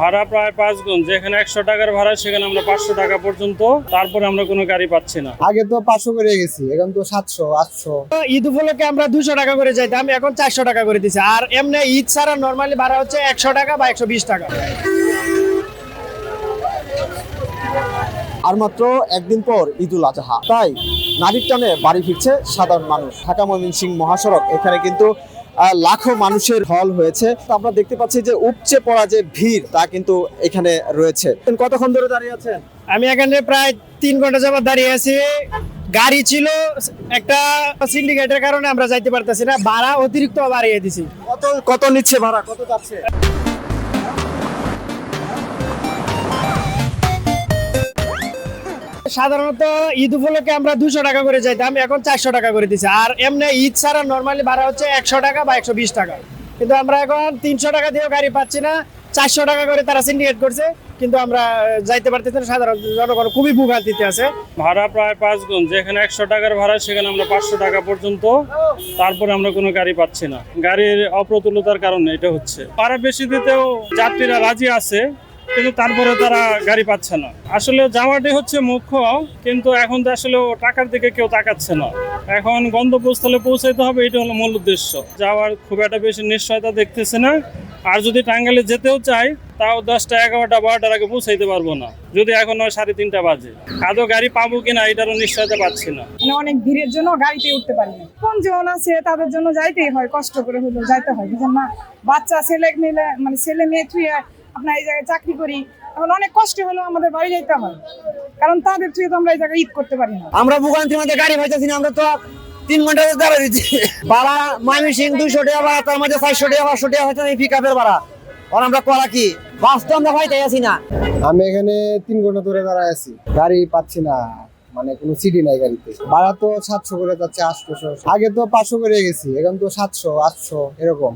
ভাড়া প্রায় 5 গুণ, যেখানে 100 টাকার ভাড়া সেখানে আমরা 500 টাকা পর্যন্ত, তারপরে আমরা কোনো গাড়ি পাচ্ছি না। আগে তো 500 করে গেছি, এখন তো 700 800। ঈদ উপলক্ষে আমরা 200 টাকা করে যাইতাম, এখন 400 টাকা করে দিচ্ছে। আর এমনি ঈদ ছাড়া নরমালি ভাড়া হচ্ছে 100 টাকা বা 120 টাকা। আর মাত্র একদিন পর ঈদুল আজহা, তাই নারীর টানে বাড়ি ফিরছে সাধারণ মানুষ। ঢাকা ময়মনসিংহ মহাসড়ক, এখানে কিন্তু লাখো মানুষের ঢল হয়েছে। তো আমরা দেখতে পাচ্ছি যে উপচে পড়া যে ভিড়, তা কিন্তু এখানে রয়েছে। কতক্ষণ ধরে দাঁড়িয়ে আছেন? আমি এখানে প্রায় 3 ঘন্টা যাবত দাঁড়িয়ে আছি। গাড়ি ছিল একটা সিন্ডিকেটের কারণে আমরা যাইতে পারতেছি না, ভাড়া অতিরিক্ত বাড়িয়ে দিছি। কত নিচ্ছে ভাড়া, কত যাচ্ছে? সাধারণত ঈদ উপলক্ষে আমরা 200 টাকা করে যাইতাম, এখন 400 টাকা করে দিচ্ছে। আর এমনি ঈদ ছাড়া নরমালি ভাড়া হচ্ছে 100 টাকা বা 120 টাকা। কিন্তু আমরা এখন 300 টাকা দিয়েও গাড়ি পাচ্ছি না, 400 টাকা করে তারা সিন্ডিকেট করছে, কিন্তু আমরা যাইতে পারতেছি না। সাধারণ জনগণ খুবই ভোগান্তিতে আছে। ভাড়া প্রায় 5 গুণ, যেখানে 100 টাকার ভাড়া সেখানে আমরা 500 টাকা পর্যন্ত, তারপরে আমরা কোনো গাড়ি পাচ্ছি না। গাড়ির অপ্রতুলতার কারণে এটা হচ্ছে। ভাড়া বেশি দিতেও যাত্রীরা রাজি আছে, কিন্তু তারপরে তারা গাড়ি পাচ্ছে না। আসলে যাওয়াটি হচ্ছে মুখ্য, কিন্তু এখন তো আসলে টাকার দিকে কেউ তাকাচ্ছে না। এখন গন্তব্যস্থলে পৌঁছাইতে হবে, এটা হলো মূল উদ্দেশ্য। যাওয়ার খুব একটা বেশি নিশ্চয়তা দেখতেছে না। আর যদি টাঙ্গাইলে যেতেও চাই, তাও 10টা 11টা 12টার আগে পৌঁছাইতে পারবো না, যদি এখন 3:30 বাজে। আদৌ গাড়ি পাবো কিনা এটারও নিশ্চয়তা পাচ্ছি না। মানে অনেক ভিড়ের জন্য গাড়িতে উঠতে পারি না। কোন জন আছে তাদের জন্য যাইতেই হয়, কষ্ট করে হলেও যাইতে হয়। বুঝলেন না, বাচ্চা ছেলে মেয়ে, মানে ছেলে মেয়ে থুয়ে আপনার এই জায়গায় চাকরি করি, এখন অনেক কষ্ট হলেও আমাদের বাড়ি যাইতে হয়, কারণ তাদের থুয়ে তো আমরা এই জায়গায় ঈদ করতে পারি না। আমরা ভোগান্তির মধ্যে গাড়ি পাইতেছি না, আমরা তো 3 ঘন্টা দাঁড়িয়ে দিচ্ছি। ভাড়া ময়মনসিংহ 200 টাকা ভাড়া, তার মধ্যে 400 টাকা 500 টাকা হচ্ছে এই পিকআপের ভাড়া। আর আমরা করা কি বাস তো আমরা পাইতে আছি না। আমি এখানে 3 ঘন্টা ধরে দাঁড়ায় আছি, গাড়ি পাচ্ছি না, মানে কোনো সিটি নাই গাড়িতে। ভাড়া তো 700 করে যাচ্ছে, 800। আগে তো 500 করে গেছি, এখন তো 700 800 এরকম।